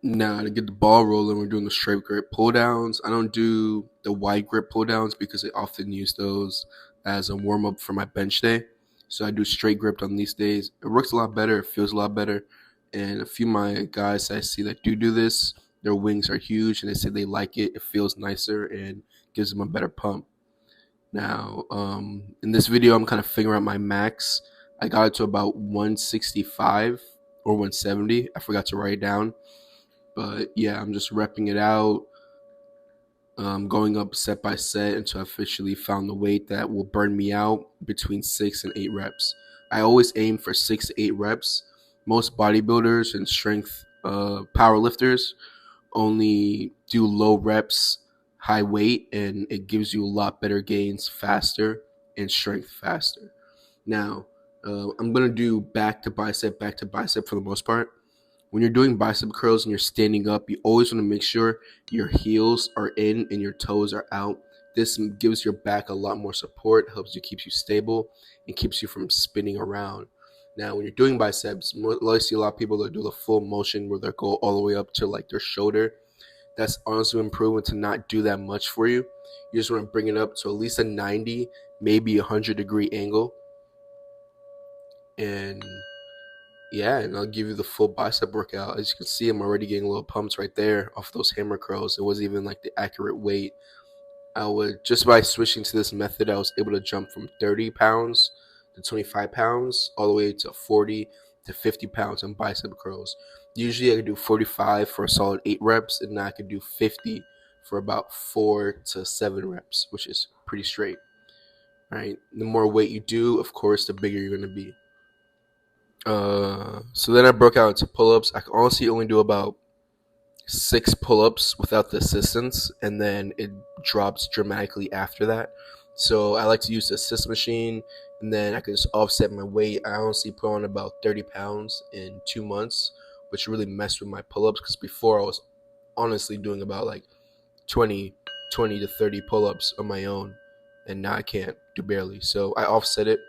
Now to get the ball rolling, we're doing the straight grip pull downs. I don't do the wide grip pull downs because I often use those as a warm up for my bench day. So I do straight grip on these days. It works a lot better. It feels a lot better. And a few of my guys I see that do this, their wings are huge, and they say they like it. It feels nicer and gives them a better pump. Now, in this video, I'm kind of figuring out my max. I got it to about 165 or 170. I forgot to write it down. But yeah, I'm just repping it out, going up set by set until I officially found the weight that will burn me out between 6 and 8 reps. I always aim for 6 to 8 reps. Most bodybuilders and strength power lifters only do low reps, high weight, and it gives you a lot better gains faster and strength faster. Now, I'm going to do back to bicep for the most part. When you're doing bicep curls and you're standing up, you always want to make sure your heels are in and your toes are out. This gives your back a lot more support, helps you, keeps you stable, and keeps you from spinning around. Now, when you're doing biceps, I see a lot of people that do the full motion where they go all the way up to like their shoulder. That's honestly improving to not do that much for you. You just want to bring it up to at least a 90, maybe 100-degree angle. And yeah, and I'll give you the full bicep workout. As you can see, I'm already getting little pumps right there off those hammer curls. It wasn't even like the accurate weight. I would, just by switching to this method, I was able to jump from 30 pounds to 25 pounds all the way to 40 to 50 pounds on bicep curls. Usually I could do 45 for a solid 8 reps, and now I could do 50 for about 4 to 7 reps, which is pretty straight. Right? The more weight you do, of course, the bigger you're going to be. So then I broke out into pull-ups. I can honestly only do about 6 pull-ups without the assistance, and then it drops dramatically after that. So I like to use the assist machine, and then I can just offset my weight. I honestly put on about 30 pounds in 2 months, which really messed with my pull-ups because before I was honestly doing about like 20, 20 to 30 pull-ups on my own, and now I can't do barely. So I offset it.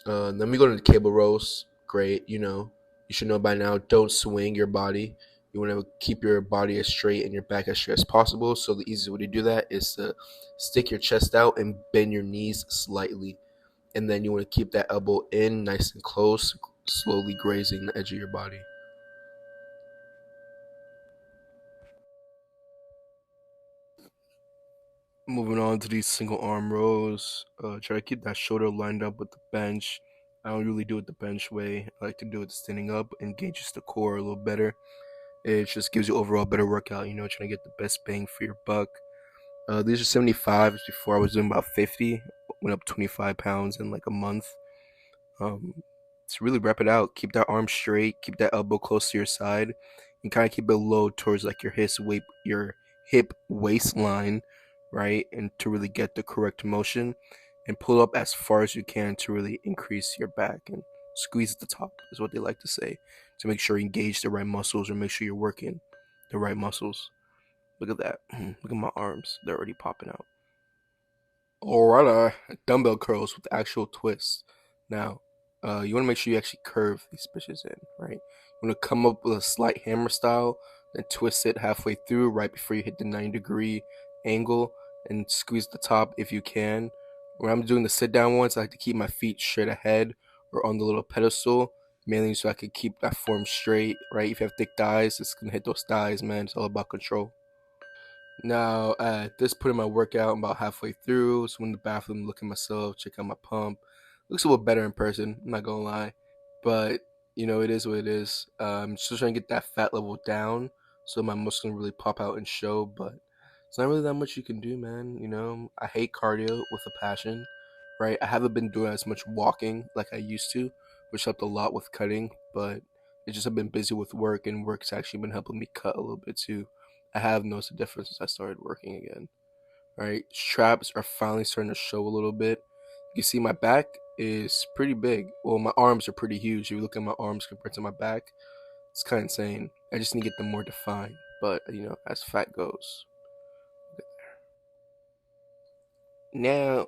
Then we go to the cable rows. Great, you should know by now. Don't swing your body. You want to keep your body as straight and your back as straight as possible. So the easiest way to do that is to stick your chest out and bend your knees slightly, and then you want to keep that elbow in, nice and close, slowly grazing the edge of your body. Moving on to these single arm rows. Try to keep that shoulder lined up with the bench. I don't really do it the bench way. I like to do it standing up, engages the core a little better. It just gives you overall better workout, trying to get the best bang for your buck. These are 75s. Before I was doing about 50, went up 25 pounds in like a month. To really rep it out, keep that arm straight, keep that elbow close to your side, and kind of keep it low towards like your hip waistline, right? And to really get the correct motion, and pull up as far as you can to really increase your back and squeeze at the top is what they like to say, to make sure you engage the right muscles or make sure you're working the right muscles. Look at that. Look at my arms. They're already popping out. Alright, dumbbell curls with actual twists. Now, you want to make sure you actually curve these bitches in, right? You want to come up with a slight hammer style, then twist it halfway through right before you hit the 90-degree angle, and squeeze the top if you can. When I'm doing the sit down ones, I like to keep my feet straight ahead or on the little pedestal, mainly so I can keep that form straight, right? If you have thick thighs, it's going to hit those thighs, man. It's all about control. Now, at this point in my workout, I'm about halfway through. So I'm in the bathroom, looking at myself, check out my pump. Looks a little better in person, I'm not gonna lie. But, it is what it is. I'm still trying to get that fat level down so my muscles can really pop out and show. But it's not really that much you can do, man. I hate cardio with a passion, right? I haven't been doing as much walking like I used to, which helped a lot with cutting. But I just have been busy with work, and work's actually been helping me cut a little bit too. I have noticed a difference since I started working again. Right, straps are finally starting to show a little bit. You can see my back is pretty big. Well, my arms are pretty huge. If you look at my arms compared to my back, it's kind of insane. I just need to get them more defined. But as fat goes. Now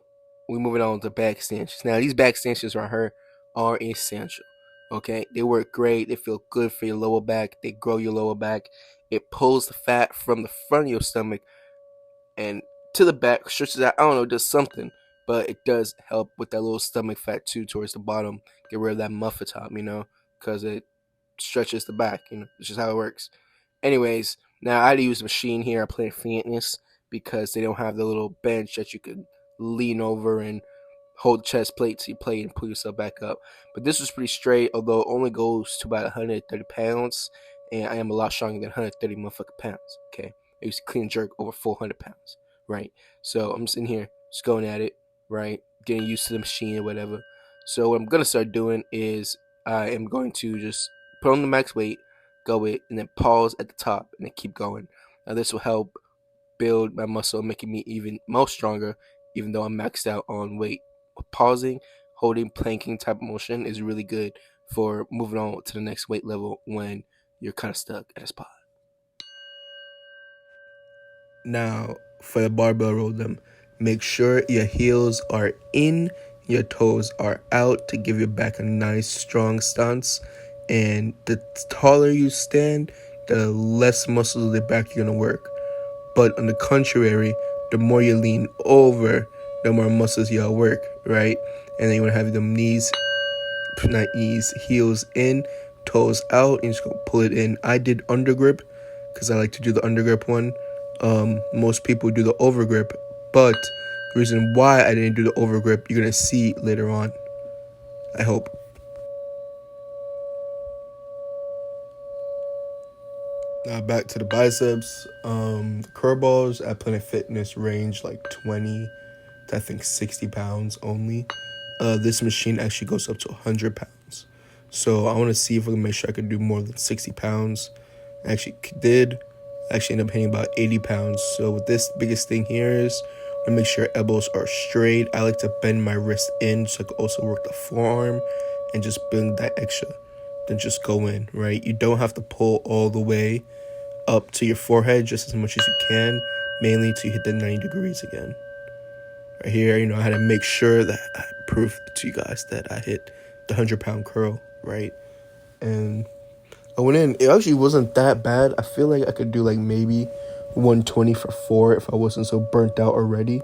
we're moving on to back stanchions. Now these back stanchions right here are essential. Okay, they work great. They feel good for your lower back. They grow your lower back. It pulls the fat from the front of your stomach and to the back, stretches out. I don't know, does something, but it does help with that little stomach fat too towards the bottom. Get rid of that muffin top, because it stretches the back. It's just how it works. Anyways, now I had to use the machine here at Planet Fitness because they don't have the little bench that you could lean over and hold the chest plate till you play and pull yourself back up. But this was pretty straight, although it only goes to about 130 pounds, and I am a lot stronger than 130 motherfucking pounds. Okay, I used to clean and jerk over 400 pounds, right? So I'm just in here, just going at it, right? Getting used to the machine or whatever. So what I'm gonna start doing is I am going to just put on the max weight, go it, and then pause at the top, and then keep going. Now this will help build my muscle, making me even more stronger, even though I'm maxed out on weight. Pausing, holding, planking type of motion is really good for moving on to the next weight level when you're kind of stuck at a spot. Now, for the barbell roll them, make sure your heels are in, your toes are out to give your back a nice strong stance. And the taller you stand, the less muscles of the back you're gonna work. But on the contrary, the more you lean over, the more muscles you'll work, right? And then you wanna have them not knees, heels in, toes out, and you just go pull it in. I did undergrip because I like to do the undergrip one. Most people do the overgrip, but the reason why I didn't do the overgrip, you're gonna see later on. I hope. Now back to the biceps. The curl balls at Planet Fitness range like 20 to I think 60 pounds only. This machine actually goes up to 100 pounds. So I want to see if I can make sure I could do more than 60 pounds. I actually did. I actually ended up hitting about 80 pounds. So with this, the biggest thing here is to make sure elbows are straight. I like to bend my wrist in so I can also work the forearm and just bring that extra. Then just go in, right? You don't have to pull all the way up to your forehead, just as much as you can, mainly to hit the 90 degrees again. Right here, I had to make sure that I proved to you guys that I hit the 100-pound curl, right? And I went in. It actually wasn't that bad. I feel like I could do like maybe 120 for 4 if I wasn't so burnt out already.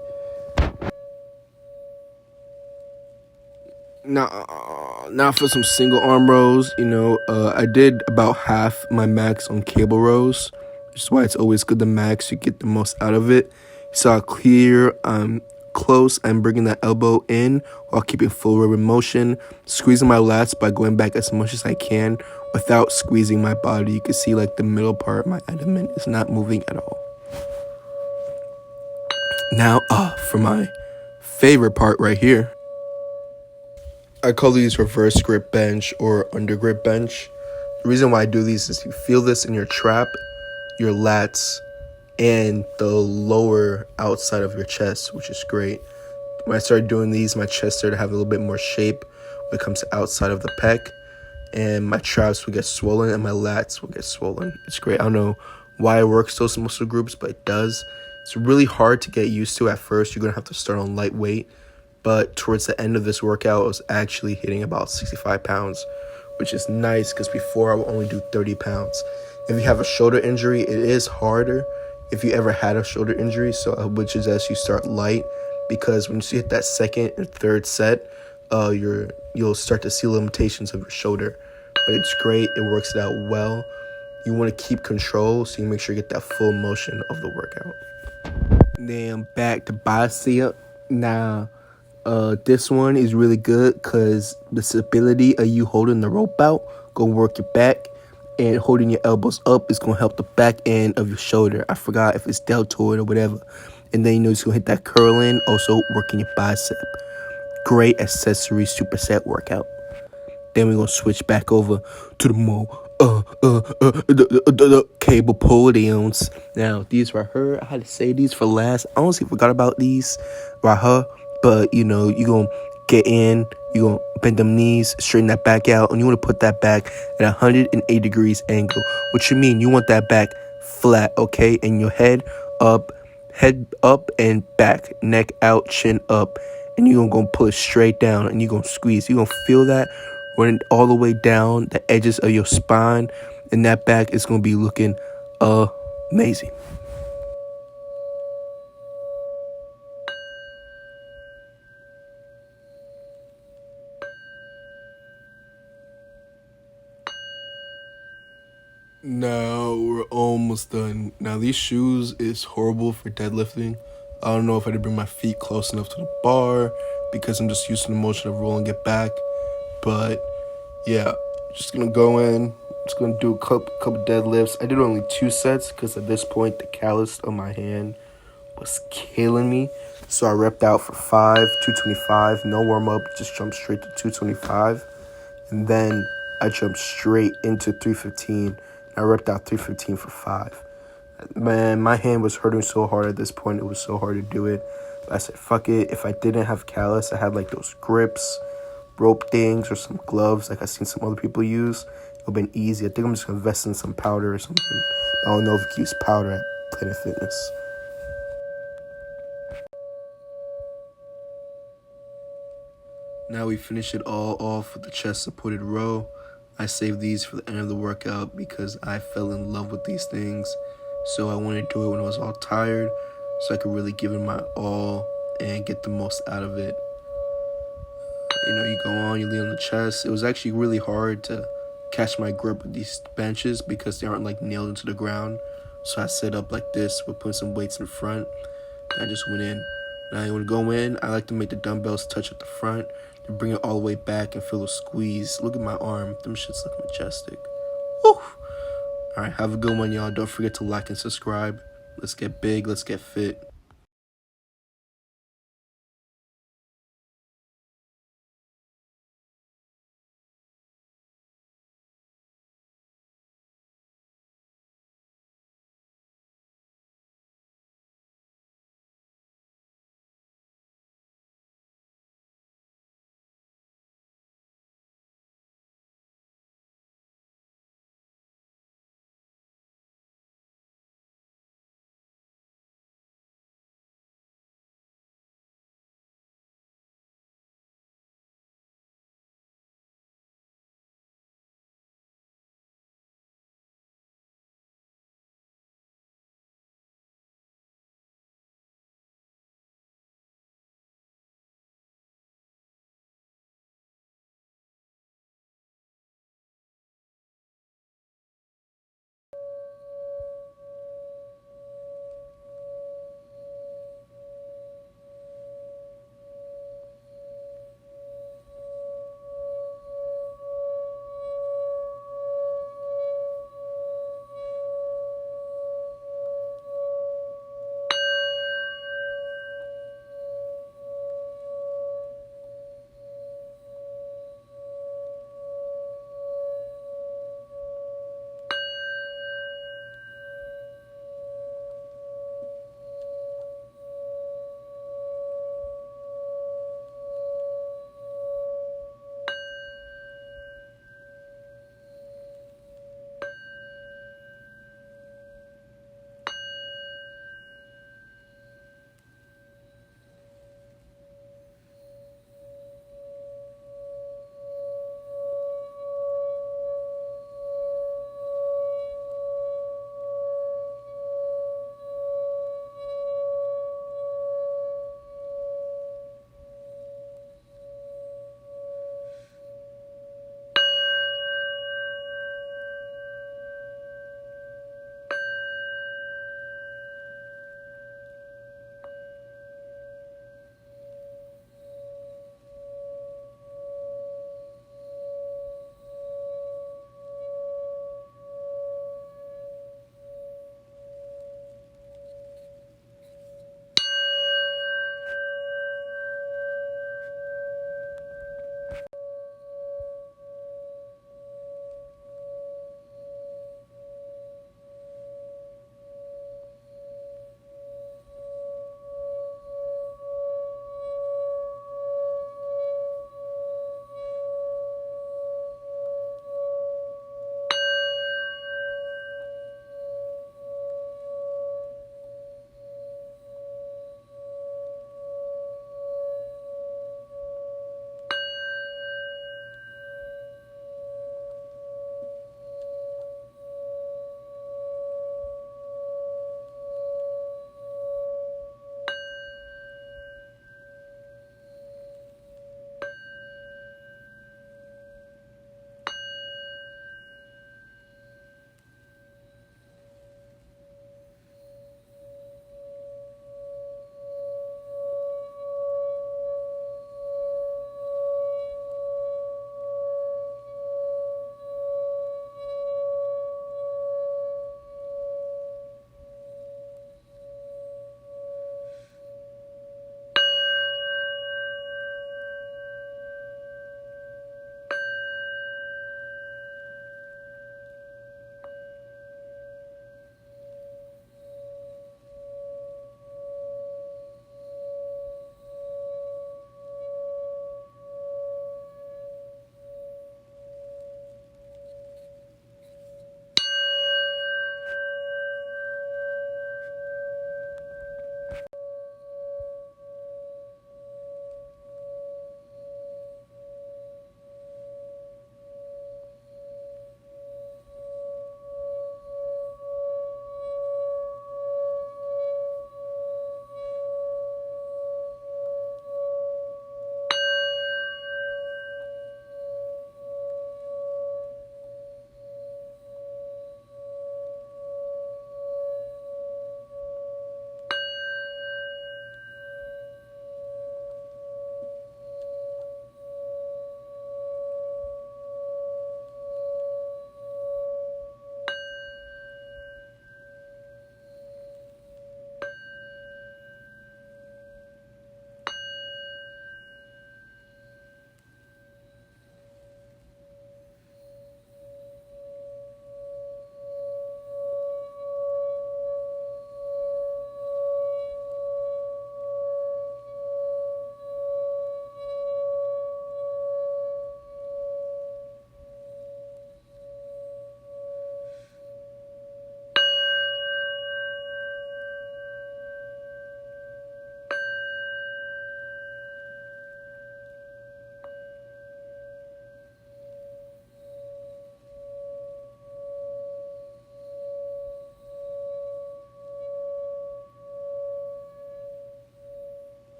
Now for some single arm rows, I did about half my max on cable rows, which is why it's always good to max. You get the most out of it. You saw clear, close. I'm bringing that elbow in while keeping full rib motion, squeezing my lats by going back as much as I can without squeezing my body. You can see like the middle part, my abdomen is not moving at all. Now, for my favorite part right here. I call these reverse grip bench or under grip bench. The reason why I do these is you feel this in your trap, your lats, and the lower outside of your chest, which is great. When I started doing these, my chest started to have a little bit more shape when it comes to outside of the pec, and my traps will get swollen and my lats will get swollen. It's great. I don't know why it works those muscle groups, but it does. It's really hard to get used to at first. You're going to have to start on lightweight. But towards the end of this workout, I was actually hitting about 65 pounds, which is nice because before I would only do 30 pounds. If you have a shoulder injury, it is harder if you ever had a shoulder injury. So I would suggest you start light because when you hit that second and third set, you'll start to see limitations of your shoulder. But it's great. It works it out well. You want to keep control so you make sure you get that full motion of the workout. Then back to bicep. Now, this one is really good because the stability of you holding the rope out gonna work your back, and holding your elbows up is gonna help the back end of your shoulder. I forgot if it's deltoid or whatever. And then it's gonna hit that curl in, also working your bicep. Great accessory superset workout. Then we're gonna switch back over to the more the cable podiums. Now these right here, I had to say these for last. I honestly forgot about these right here, but you gonna get in, you gonna bend them knees, straighten that back out, and you want to put that back at 180 degrees angle. What you mean? You want that back flat, okay? And your head up and back, neck out, chin up, and you're gonna pull it straight down, and you're gonna squeeze. You're gonna feel that running all the way down the edges of your spine, and that back is going to be looking amazing. Now we're almost done. Now these shoes is horrible for deadlifting. I don't know if I did bring my feet close enough to the bar because I'm just used to the motion of rolling it back. But yeah, just gonna go in. Just gonna do a couple deadlifts. I did only 2 sets because at this point the callus on my hand was killing me. So I repped out for 225, no warm up, just jumped straight to 225. And then I jumped straight into 315. I repped out 315 for 5. Man, my hand was hurting so hard at this point. It was so hard to do it. But I said, fuck it. If I didn't have callus, I had like those grips, rope things, or some gloves like I seen some other people use. It would have been easy. I think I'm just going to invest in some powder or something. I don't know if you can use powder at Planet Fitness. Now we finish it all off with the chest supported row. I saved these for the end of the workout because I fell in love with these things. So I wanted to do it when I was all tired so I could really give it my all and get the most out of it. You go on, you lean on the chest. It was actually really hard to catch my grip with these benches because they aren't like nailed into the ground. So I set up like this with putting some weights in front. I just went in. Now when I go in, I like to make the dumbbells touch at the front to bring it all the way back and feel the squeeze. Look at my arm. Them shits look majestic. Woo! Alright, have a good one, y'all. Don't forget to like and subscribe. Let's get big. Let's get fit.